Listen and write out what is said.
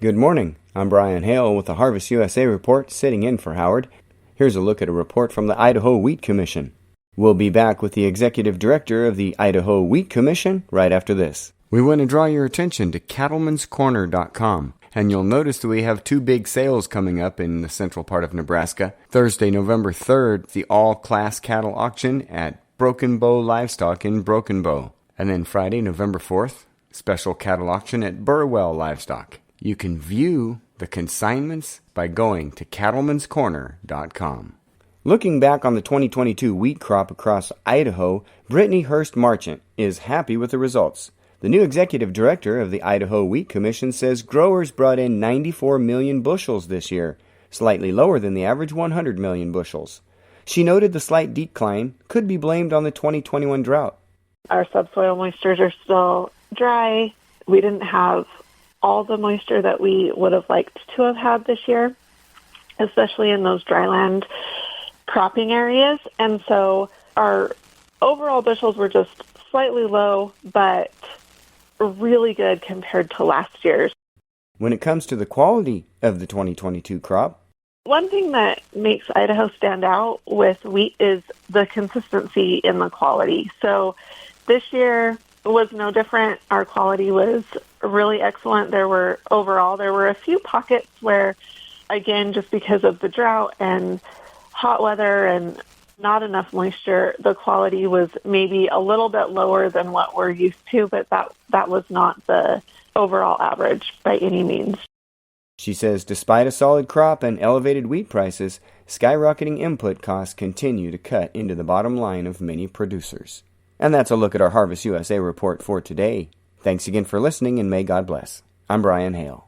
Good morning. I'm Brian Hale with the Harvest USA Report, sitting in for Howard. Here's a look at a report from the Idaho Wheat Commission. We'll be back with the Executive Director of the Idaho Wheat Commission right after this. We want to draw your attention to cattleman'scorner.com, and you'll notice that we have two big sales coming up in the central part of Nebraska. Thursday, November 3rd, the all-class cattle auction at Broken Bow Livestock in Broken Bow. And then Friday, November 4th, special cattle auction at Burwell Livestock. You can view the consignments by going to cattleman'scorner.com. Looking back on the 2022 wheat crop across Idaho, Britany Hurst Marchant is happy with the results. The new executive director of the Idaho Wheat Commission says growers brought in 94 million bushels this year, slightly lower than the average 100 million bushels. She noted the slight decline could be blamed on the 2021 drought. Our subsoil moistures are still dry. We didn't have all the moisture that we would have liked to have had this year, especially in those dryland cropping areas. And so our overall bushels were just slightly low, but really good compared to last year's. When it comes to the quality of the 2022 crop, one thing that makes Idaho stand out with wheat is the consistency in the quality. So this year was no different. Our quality was really excellent. There were a few pockets where, again, just because of the drought and hot weather and not enough moisture, the quality was maybe a little bit lower than what we're used to, but that was not the overall average by any means. She says despite a solid crop and elevated wheat prices, skyrocketing input costs continue to cut into the bottom line of many producers. And that's a look at our Harvest USA report for today. Thanks again for listening, and may God bless. I'm Brian Hale.